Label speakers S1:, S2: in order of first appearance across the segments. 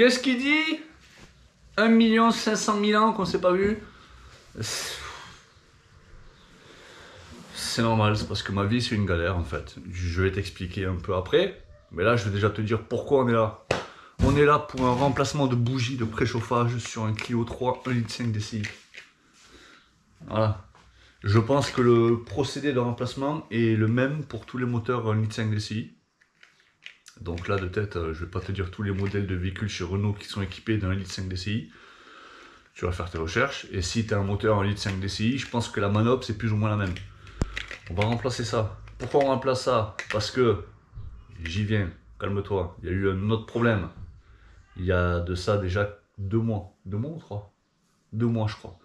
S1: Qu'est-ce qu'il dit? 1 500 000 ans qu'on s'est pas vu. C'est normal, c'est parce que ma vie c'est une galère en fait. Je vais t'expliquer un peu après, mais là je vais déjà te dire pourquoi on est là. On est là pour un remplacement de bougie de préchauffage sur un Clio 3 1,5 litre DCI. Voilà. Je pense que le procédé de remplacement est le même pour tous les moteurs 1,5 litre DCI. Donc là de tête, je vais pas te dire tous les modèles de véhicules chez Renault qui sont équipés d'un 1,5 litre DCI. Tu vas faire tes recherches. Et si tu as un moteur 1,5 litre DCI, je pense que la manop c'est plus ou moins la même. On va remplacer ça. Pourquoi on remplace ça? Parce que, j'y viens, calme-toi, il y a eu un autre problème. Il y a de ça déjà 2 mois. 2 mois ou 3? 2 mois je crois.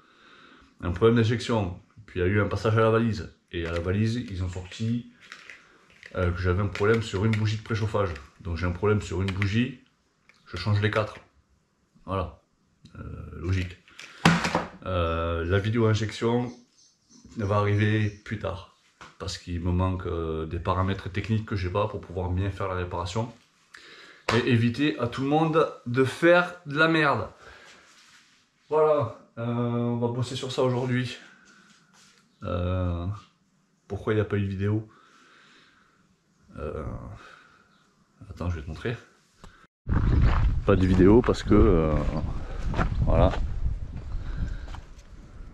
S1: Un problème d'injection. Puis il y a eu un passage à la valise. Et à la valise, ils ont sorti que j'avais un problème sur une bougie de préchauffage. Donc j'ai un problème sur une bougie, je change les 4. Voilà. Logique. La vidéo injection va arriver plus tard. Parce qu'il me manque des paramètres techniques que j'ai pas pour pouvoir bien faire la réparation. Et éviter à tout le monde de faire de la merde. Voilà, on va bosser sur ça aujourd'hui. Pourquoi il n'y a pas eu de vidéo? Attends, je vais te montrer. Pas de vidéo parce que... voilà.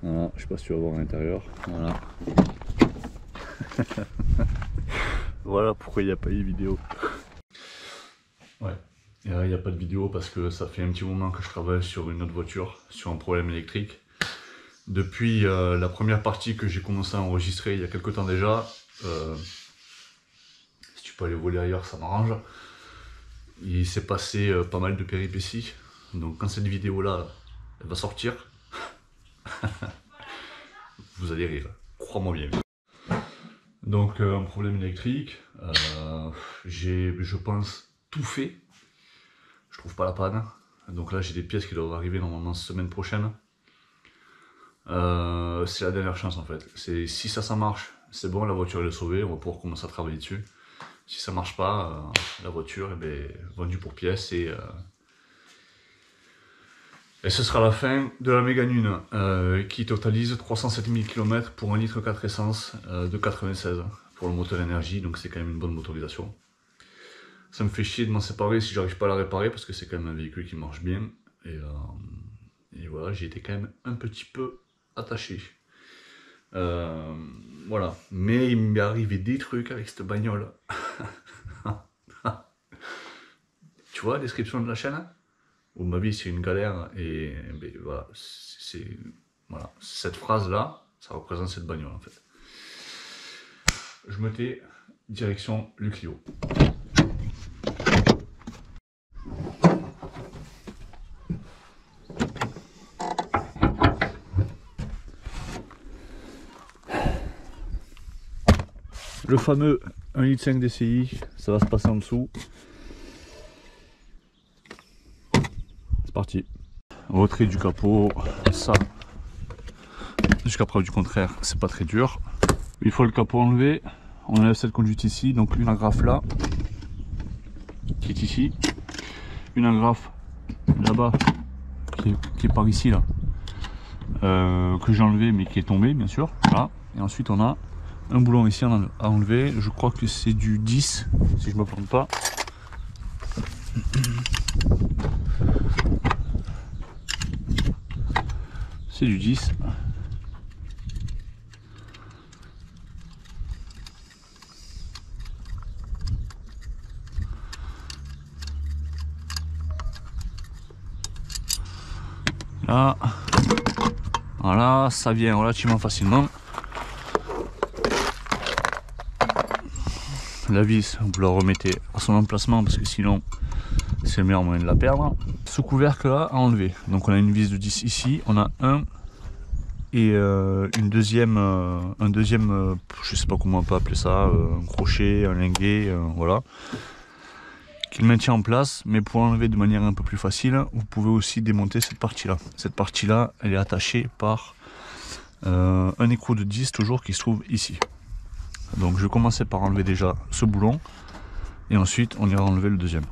S1: Voilà, je sais pas si tu vas voir à l'intérieur. Voilà. Voilà pourquoi il n'y a pas eu de vidéo. Ouais, il n'y a pas de vidéo parce que ça fait un petit moment que je travaille sur une autre voiture, sur un problème électrique. Depuis la première partie que j'ai commencé à enregistrer il y a quelques temps déjà, si tu peux aller voler ailleurs, ça m'arrange. Il s'est passé pas mal de péripéties. Donc quand cette vidéo là, elle va sortir, vous allez rire, crois-moi bien. Donc un problème électrique, j'ai, je pense, tout fait. Je trouve pas la panne. Donc là j'ai des pièces qui doivent arriver normalement semaine prochaine. C'est la dernière chance en fait. Si ça marche, c'est bon, la voiture elle est sauvée, on va pouvoir commencer à travailler dessus. Si ça marche pas, la voiture est vendue pour pièces et ce sera la fin de la Mégane 1 qui totalise 307 000 km pour 1,4 litre essence de 96 pour le moteur énergie, donc c'est quand même une bonne motorisation. Ça me fait chier de m'en séparer si j'arrive pas à la réparer parce que c'est quand même un véhicule qui marche bien et voilà, j'ai été quand même un petit peu attaché. Voilà, mais il m'est arrivé des trucs avec cette bagnole. Tu vois la description de la chaîne? Où ma vie c'est une galère et ben, voilà, voilà, cette phrase là, ça représente cette bagnole en fait. Je me tais, direction le Clio. Le fameux 1,5 litre DCI, ça va se passer en dessous. C'est parti. Retrait du capot, ça, jusqu'à preuve du contraire, c'est pas très dur. Une fois le capot enlevé, on enlève cette conduite ici, donc une agrafe là, qui est ici, une agrafe là-bas, qui est par ici là, que j'ai enlevé mais qui est tombé bien sûr, voilà. Et ensuite on a un boulon ici à enlever, je crois que c'est du 10, si je me plante pas. C'est du 10. Là, voilà, ça vient relativement facilement. La vis, vous la remettez à son emplacement parce que sinon c'est le meilleur moyen de la perdre. Ce couvercle là à enlever. Donc on a une vis de 10 ici, on a un et une deuxième, un deuxième, je sais pas comment on peut appeler ça, un crochet, un linguet, voilà, qui le maintient en place. Mais pour l'enlever de manière un peu plus facile, vous pouvez aussi démonter cette partie là. Cette partie là, elle est attachée par un écrou de 10 toujours qui se trouve ici. Donc je vais commencer par enlever déjà ce boulon et ensuite on ira enlever le deuxième.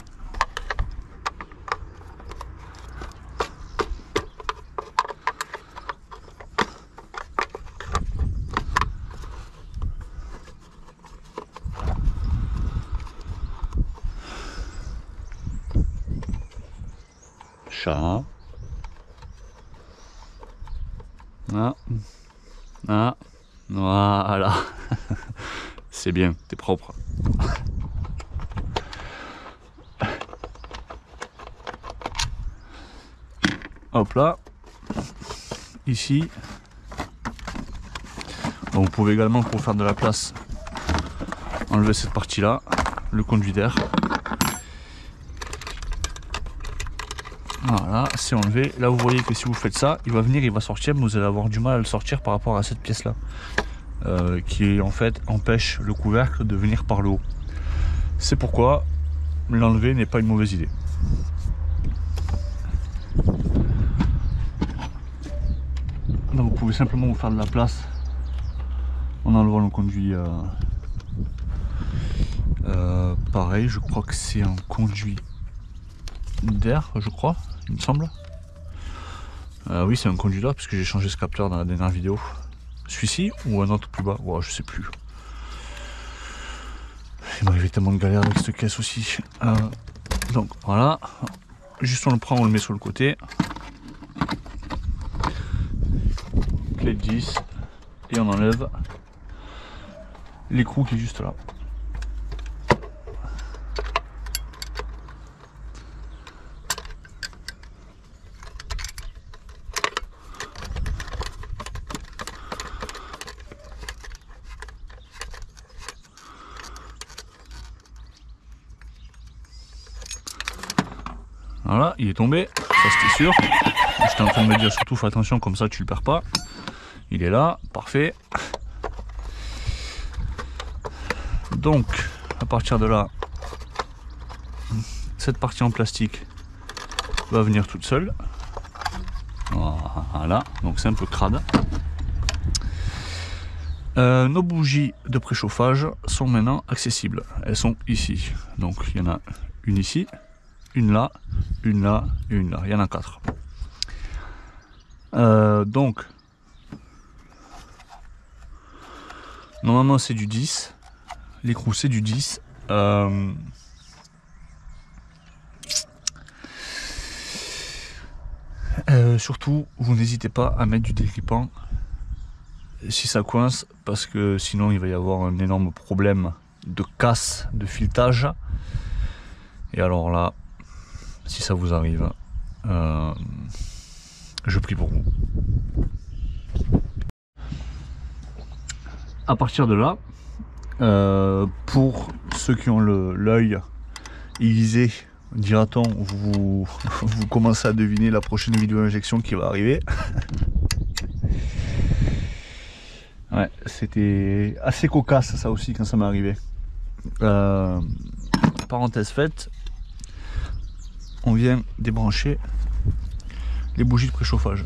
S1: chat. Ah. Ah. Voilà. C'est bien, t'es propre. Hop là. Ici. Bon, vous pouvez également, pour faire de la place, enlever cette partie là, le conduit d'air. Voilà, c'est enlevé. Là vous voyez que si vous faites ça, il va venir, il va sortir, mais vous allez avoir du mal à le sortir par rapport à cette pièce là, qui en fait empêche le couvercle de venir par le haut. C'est pourquoi l'enlever n'est pas une mauvaise idée. Donc vous pouvez simplement vous faire de la place en enlevant le conduit. Pareil, je crois que c'est un conduit d'air, je crois, il me semble. Oui, c'est un conduit d'air puisque j'ai changé ce capteur dans la dernière vidéo. Celui-ci ou un autre plus bas, ouais, je sais plus. Il m'arrivait tellement de galères avec cette caisse aussi. Donc voilà, juste on le prend, on le met sur le côté. Clé de 10 et on enlève l'écrou qui est juste là. Voilà, il est tombé, ça c'était sûr. J'étais en train de me dire surtout fais attention, comme ça tu le perds pas. Il est là, parfait. Donc à partir de là, cette partie en plastique va venir toute seule. Voilà, donc c'est un peu crade. Nos bougies de préchauffage sont maintenant accessibles. Elles sont ici. Donc il y en a une ici, une là, une là et une là. Il y en a 4. Donc normalement c'est du 10. L'écrou c'est du 10. Surtout vous n'hésitez pas à mettre du dégrippant si ça coince, parce que sinon il va y avoir un énorme problème de casse de filetage. Et alors là, si ça vous arrive, je prie pour vous. À partir de là, pour ceux qui ont l'œil aiguisé, dira-t-on, vous commencez à deviner la prochaine vidéo injection qui va arriver. Ouais, c'était assez cocasse ça aussi quand ça m'est arrivé. Parenthèse faite, on vient débrancher les bougies de préchauffage.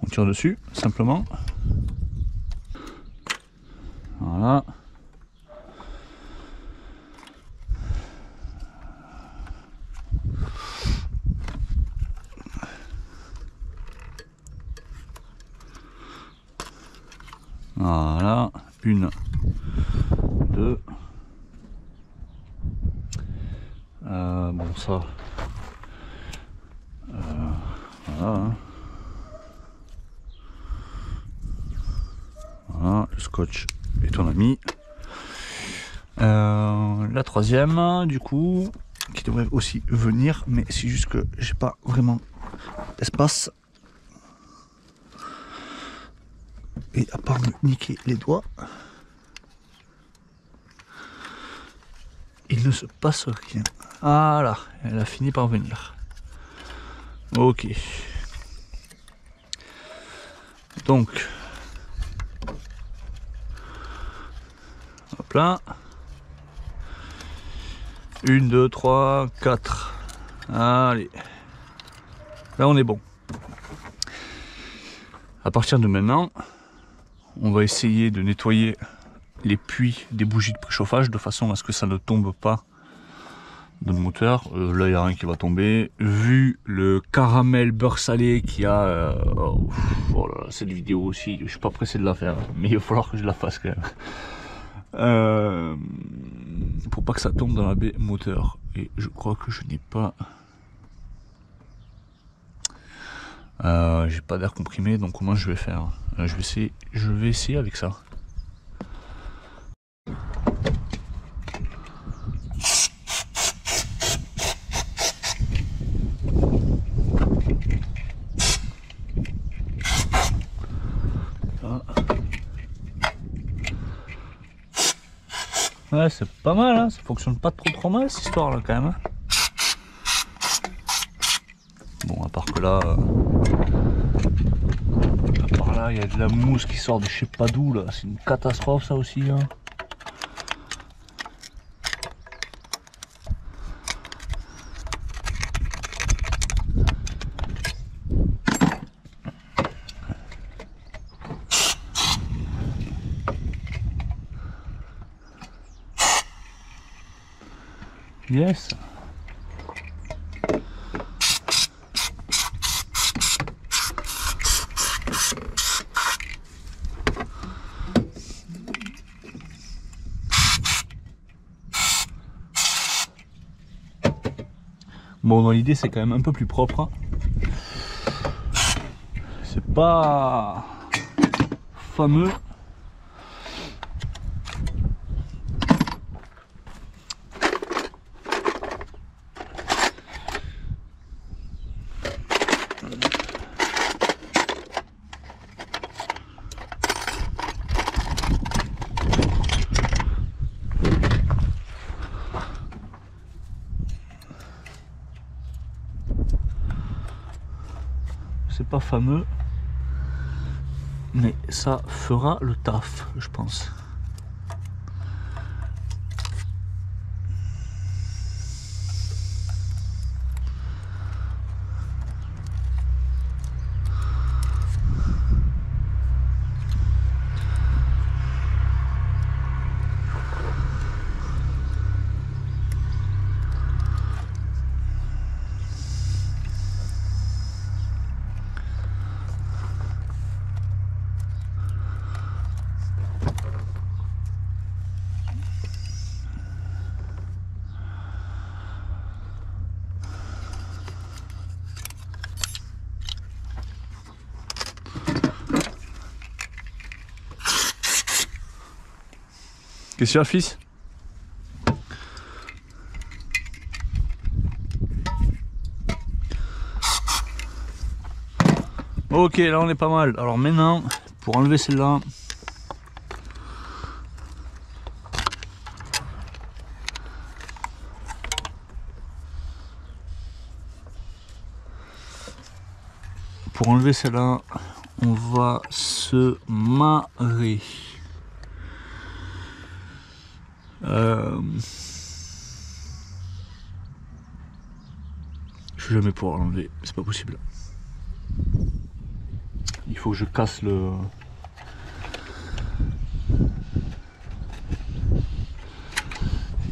S1: On tire dessus simplement. Voilà. Voilà, 1, 2. Bon ça. Voilà. Voilà, le scotch est ton ami. La troisième, du coup, qui devrait aussi venir, mais c'est juste que j'ai pas vraiment d'espace. Et à part me niquer les doigts, il ne se passe rien. Voilà, elle a fini par venir. Ok. Donc, hop là. 1, 2, 3, 4. Allez. Là on est bon. À partir de maintenant, on va essayer de nettoyer les puits des bougies de préchauffage de façon à ce que ça ne tombe pas dans le moteur. Là il n'y a rien qui va tomber. Vu le caramel beurre salé qu'il y a, oh là là, cette vidéo aussi, je suis pas pressé de la faire, mais il va falloir que je la fasse quand même. Pour pas que ça tombe dans la baie moteur. Et je crois que je n'ai pas J'ai pas d'air comprimé, donc comment je vais faire? Je vais essayer avec ça. Ouais, c'est pas mal, hein, ça fonctionne pas trop mal cette histoire là quand même. Hein. Bon, à part que là, il y a de la mousse qui sort de je sais pas d'où là, c'est une catastrophe ça aussi. Hein. Yes. Bon, dans l'idée, c'est quand même un peu plus propre. C'est pas fameux. C'est pas fameux, mais ça fera le taf, je pense. Qu'est-ce qu'il y a, fils? Ok, là on est pas mal. Alors maintenant, pour enlever celle-là, on va se marrer. Je vais jamais pouvoir l'enlever, c'est pas possible. Il faut que je casse le...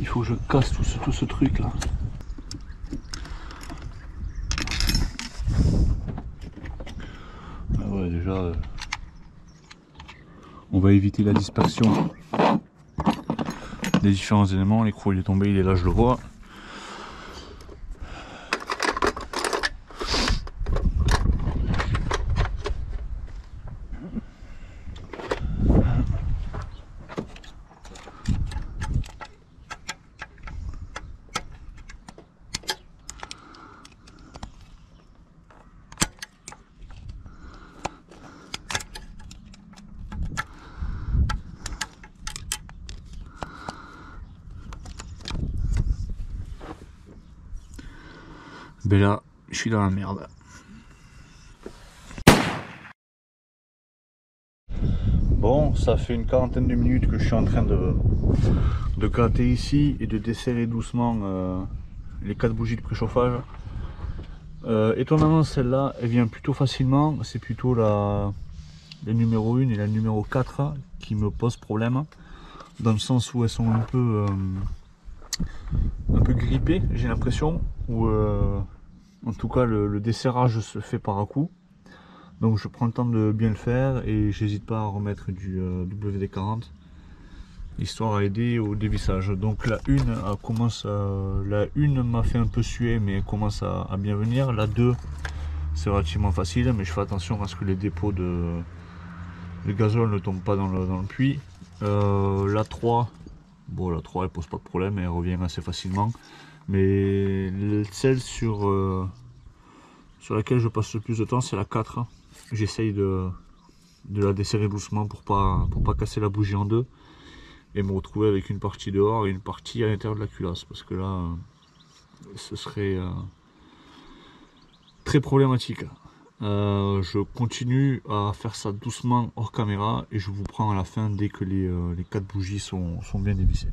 S1: Il faut que je casse tout ce truc là. Ah ouais, déjà... on va éviter la dispersion des différents éléments. L'écrou il est tombé, il est là, je le vois. Ben là, je suis dans la merde. Bon, ça fait une quarantaine de minutes que je suis en train de gratter ici et de desserrer doucement les 4 bougies de préchauffage. Étonnamment, celle-là, elle vient plutôt facilement. C'est plutôt la numéro 1 et la numéro 4 qui me posent problème. Dans le sens où elles sont un peu grippées, j'ai l'impression. Ou en tout cas, le desserrage se fait par à coup. Donc je prends le temps de bien le faire et j'hésite pas à remettre du WD-40 histoire à aider au dévissage. Donc la 1 m'a fait un peu suer mais elle commence à bien venir. La 2 c'est relativement facile, mais je fais attention à ce que les dépôts de gazole ne tombent pas dans le puits. La 3, bon, la 3 elle pose pas de problème, elle revient assez facilement, mais celle sur laquelle je passe le plus de temps, c'est la 4. J'essaye de la desserrer doucement pour pas casser la bougie en deux et me retrouver avec une partie dehors et une partie à l'intérieur de la culasse, parce que là ce serait très problématique. Je continue à faire ça doucement hors caméra et je vous prends à la fin dès que les 4 bougies sont bien dévissées.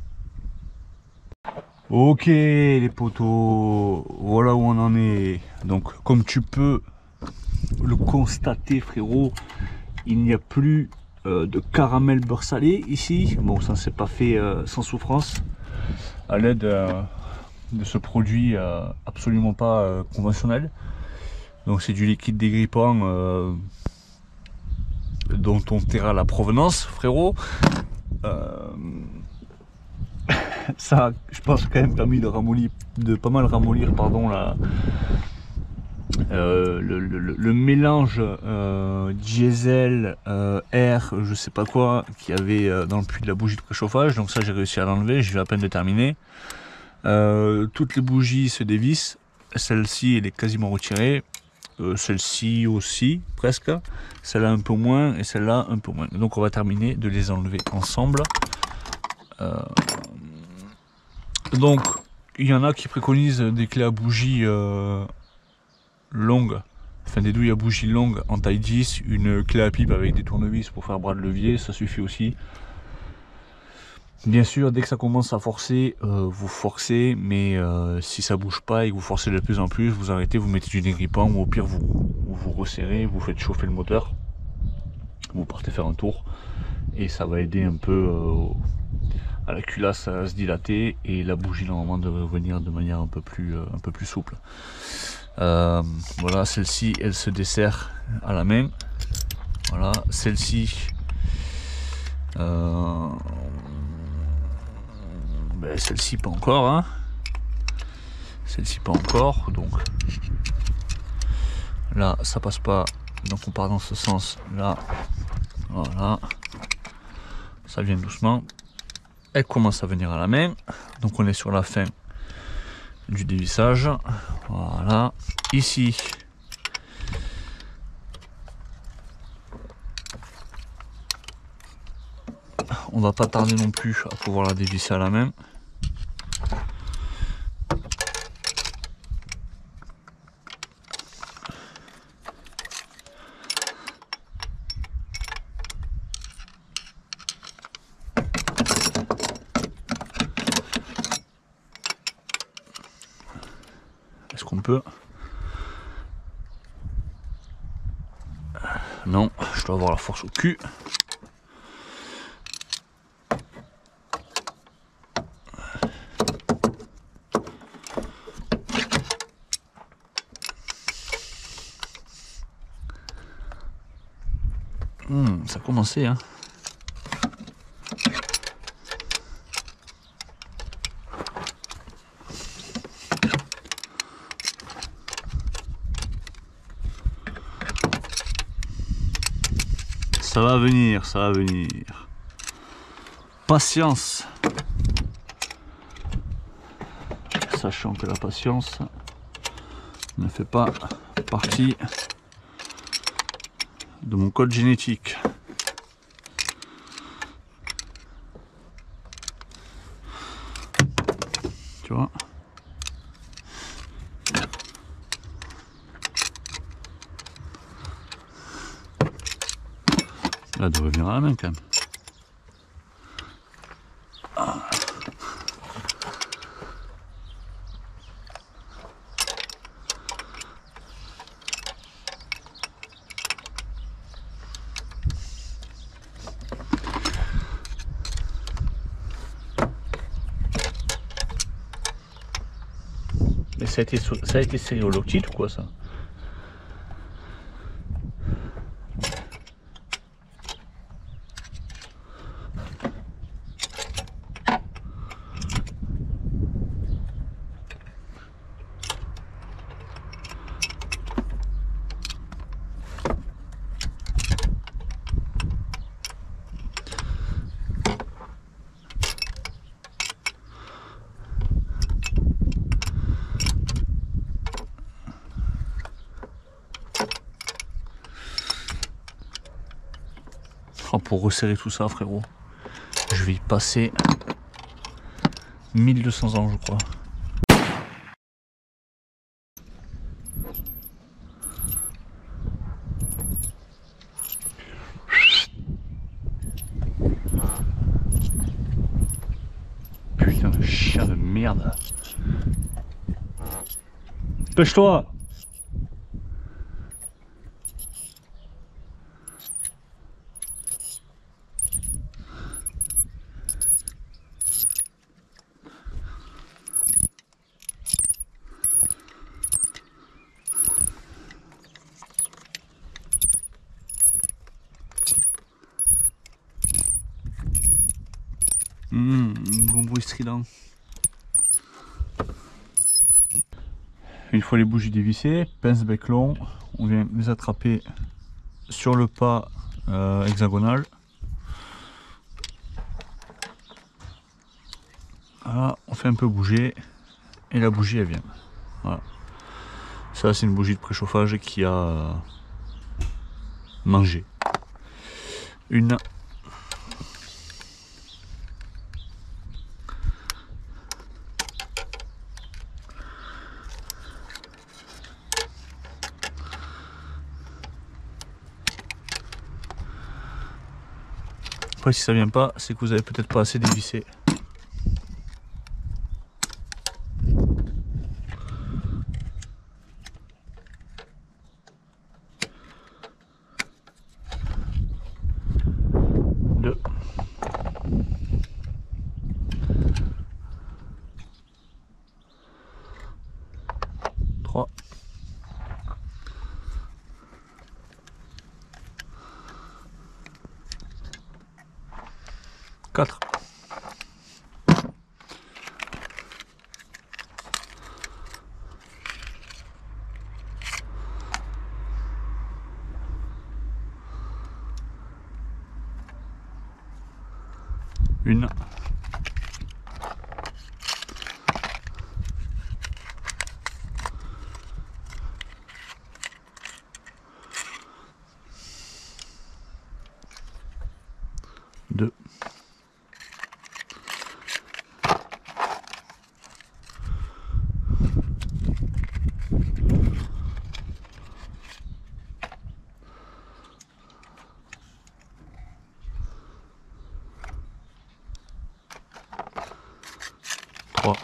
S1: Ok les potos, voilà où on en est. Donc comme tu peux le constater frérot, il n'y a plus de caramel beurre salé ici. Bon, ça s'est pas fait sans souffrance à l'aide de ce produit absolument pas conventionnel. Donc c'est du liquide dégrippant dont on taira la provenance frérot. Ça a, je pense, quand même permis de pas mal ramollir pardon, le mélange diesel, air, je sais pas quoi, qu'il y avait dans le puits de la bougie de préchauffage. Donc ça j'ai réussi à l'enlever, je vais à peine de terminer. Toutes les bougies se dévissent, celle-ci elle est quasiment retirée, celle-ci aussi presque, celle-là un peu moins et celle-là un peu moins. Donc on va terminer de les enlever ensemble. Donc il y en a qui préconisent des clés à bougie longue, enfin des douilles à bougie longues en taille 10, une clé à pipe avec des tournevis pour faire bras de levier, ça suffit aussi. Bien sûr, dès que ça commence à forcer, vous forcez, mais si ça bouge pas et que vous forcez de plus en plus, vous arrêtez, vous mettez du dégrippant ou au pire vous resserrez, vous faites chauffer le moteur, vous partez faire un tour et ça va aider un peu à la culasse à se dilater et la bougie normalement devrait revenir de manière un peu plus souple. Voilà, celle-ci elle se dessert à la main. Voilà, celle-ci ben, celle-ci pas encore hein. Celle-ci pas encore, donc là ça passe pas, donc on part dans ce sens là. Voilà, ça vient doucement, elle commence à venir à la main, donc on est sur la fin du dévissage. Voilà, ici on va pas tarder non plus à pouvoir la dévisser à la main. Est-ce qu'on peut? Non, je dois avoir la force au cul. Ça a commencé hein. Ça va venir, ça va venir. Patience. Sachant que la patience ne fait pas partie de mon code génétique. Tu vois? Là, elle devrait venir à la main quand même. Mais ça a été serré au loctite ou quoi ça? Pour resserrer tout ça, frérot, je vais y passer 1200 ans, je crois. Putain de chien de merde. Pêche-toi! Bon bruit strident. Une fois les bougies dévissées, pince bec long, on vient les attraper sur le pas hexagonal. Voilà, on fait un peu bouger et la bougie elle vient. Voilà. Ça c'est une bougie de préchauffage qui a mangé. Une. Après si ça vient pas, c'est que vous avez peut-être pas assez dévissé. Deux. 3. 4. 1. 2. 3.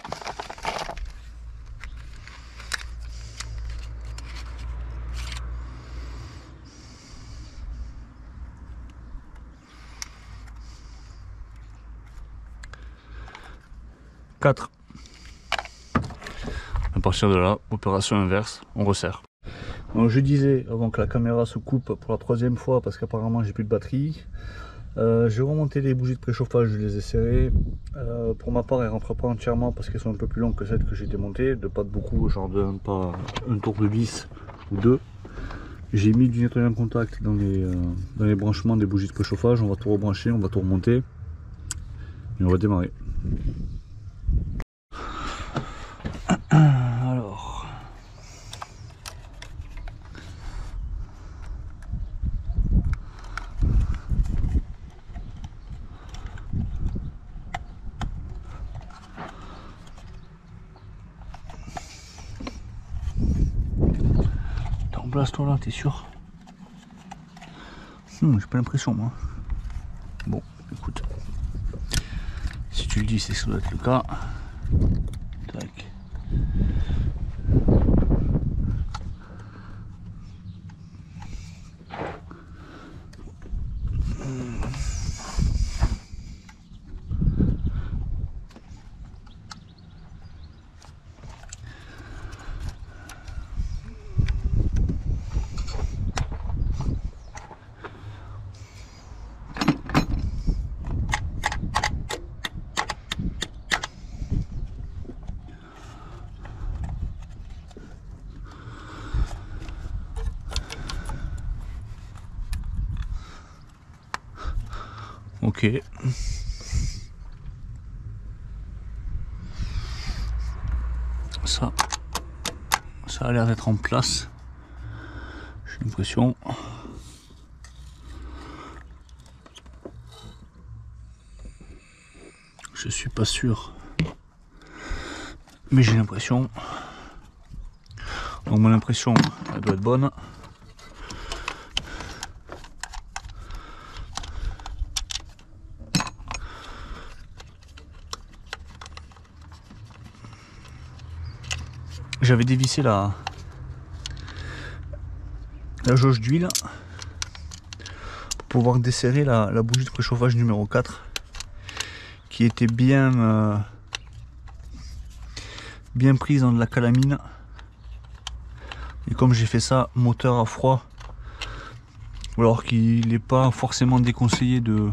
S1: 4. À partir de là, opération inverse, on resserre. Donc je disais, avant que la caméra se coupe pour la 3e fois, parce qu'apparemment j'ai plus de batterie, j'ai remonté les bougies de préchauffage, je les ai serrées. Pour ma part, elles ne rentrent pas entièrement parce qu'elles sont un peu plus longues que celles que j'ai démontées, de pas de beaucoup, genre pas un tour de vis ou 2. J'ai mis du nettoyant de contact dans les branchements des bougies de préchauffage, on va tout rebrancher, on va tout remonter et on va démarrer. Alors, place-toi là, t'es sûr? J'ai pas l'impression moi. Bon, écoute, si tu le dis, c'est que ça doit être le cas. Tac. Ok. Ça a l'air d'être en place. J'ai l'impression. Je suis pas sûr, mais j'ai l'impression. Donc mon impression, elle doit être bonne. J'avais dévissé la jauge d'huile pour pouvoir desserrer la bougie de préchauffage numéro 4 qui était bien prise dans de la calamine. Et comme j'ai fait ça moteur à froid, alors qu'il n'est pas forcément déconseillé de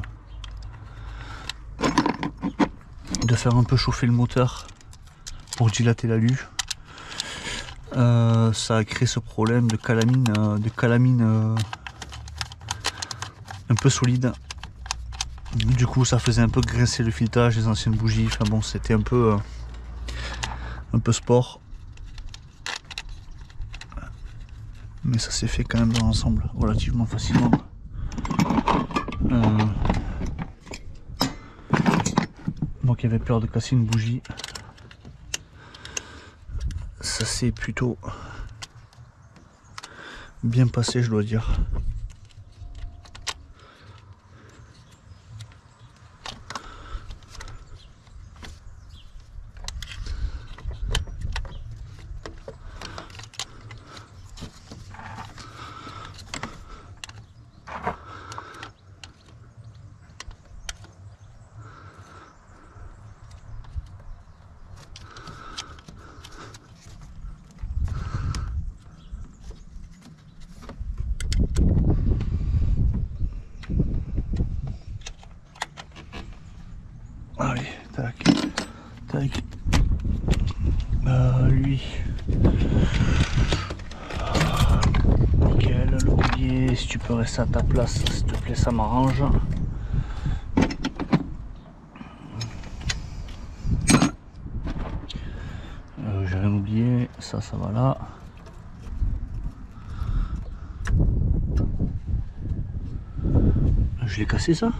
S1: faire un peu chauffer le moteur pour dilater l'alu, ça a créé ce problème de calamine un peu solide. Du coup ça faisait un peu grincer le filetage des anciennes bougies. Enfin bon, c'était un peu sport, mais ça s'est fait quand même dans l'ensemble relativement facilement. Moi qui avais peur de casser une bougie, ça s'est plutôt bien passé, je dois dire. Allez, tac, tac. Lui. Nickel, le collier, si tu peux rester à ta place, s'il te plaît, ça m'arrange. J'ai rien oublié, ça va là. Je l'ai cassé ça?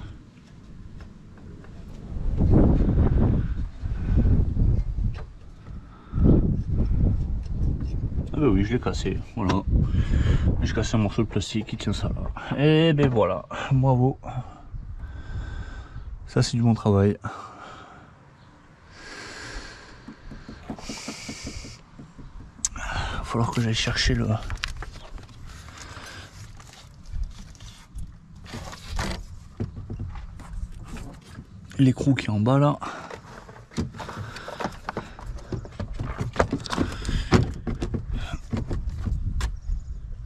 S1: Ah bah oui, je l'ai cassé, voilà. J'ai cassé un morceau de plastique qui tient ça là. Et ben voilà, bravo. Ça c'est du bon travail. Il va falloir que j'aille chercher l'écrou qui est en bas là.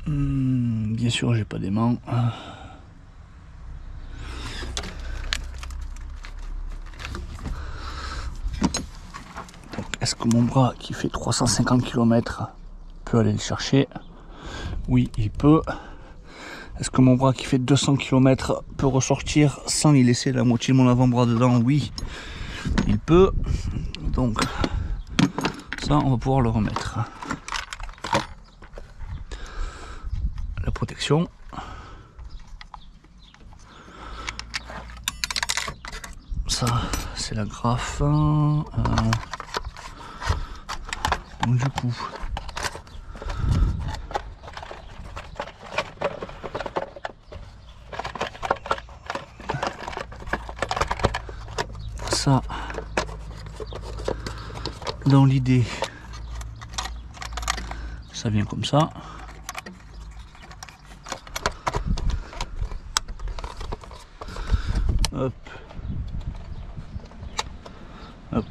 S1: Bien sûr, j'ai pas d'aimant. Est-ce que mon bras qui fait 350 km peut aller le chercher? Oui, il peut. Est-ce que mon bras qui fait 200 km peut ressortir sans y laisser la moitié de mon avant-bras dedans? Oui, il peut. Donc, ça, on va pouvoir le remettre. La protection. Ça, c'est la graffe. Donc, du coup, ça, dans l'idée, ça vient comme ça. Hop. Hop.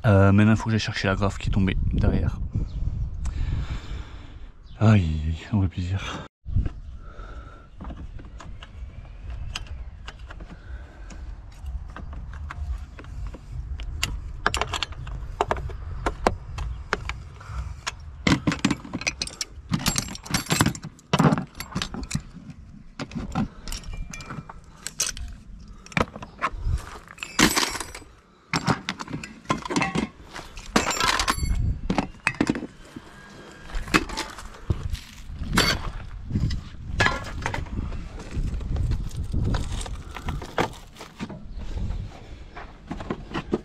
S1: Maintenant il faut que j'aille chercher la graffe qui est tombée derrière. Aïe, on va plaisir.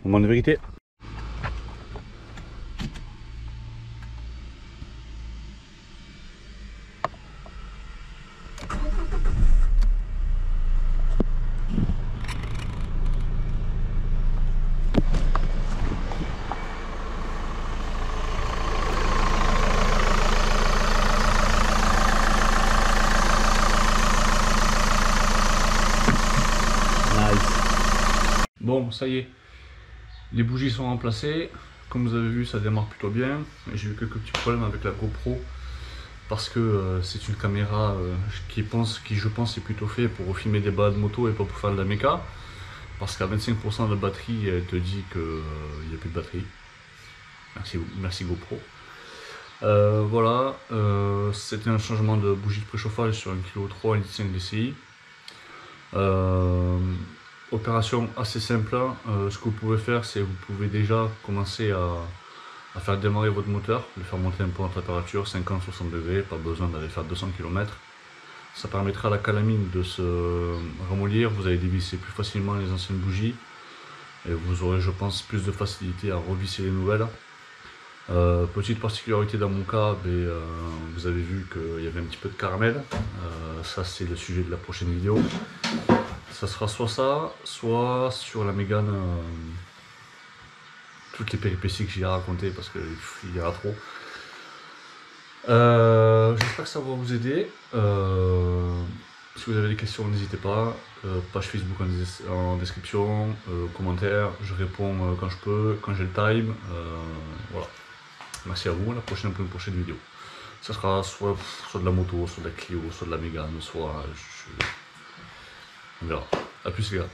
S1: Moment de vérité. Bon, ça y est, les bougies sont remplacées. Comme vous avez vu, ça démarre plutôt bien. J'ai eu quelques petits problèmes avec la GoPro parce que c'est une caméra qui je pense est plutôt fait pour filmer des balades moto et pas pour faire de la méca. Parce qu'à 25% de batterie, elle te dit qu'il n'y a plus de batterie. Merci GoPro. Voilà, c'était un changement de bougie de préchauffage sur un 1,3 kg 1,5 DCI. Opération assez simple. Ce que vous pouvez faire, c'est vous pouvez déjà commencer à faire démarrer votre moteur, le faire monter un peu en température, 50-60 degrés, pas besoin d'aller faire 200 km. Ça permettra à la calamine de se ramollir, vous allez dévisser plus facilement les anciennes bougies et vous aurez, je pense, plus de facilité à revisser les nouvelles. Petite particularité dans mon cas, vous avez vu qu'il y avait un petit peu de caramel, ça c'est le sujet de la prochaine vidéo. Ça sera soit ça, soit sur la Mégane, toutes les péripéties que j'ai à raconter parce qu'il y en a trop. J'espère que ça va vous aider. Si vous avez des questions, n'hésitez pas. Page Facebook en description, commentaires, je réponds quand je peux, quand j'ai le time. Voilà. Merci à vous, à la prochaine pour une prochaine vidéo. Ça sera soit de la moto, soit de la Clio, soit de la Mégane, soit... On verra. A plus les gars.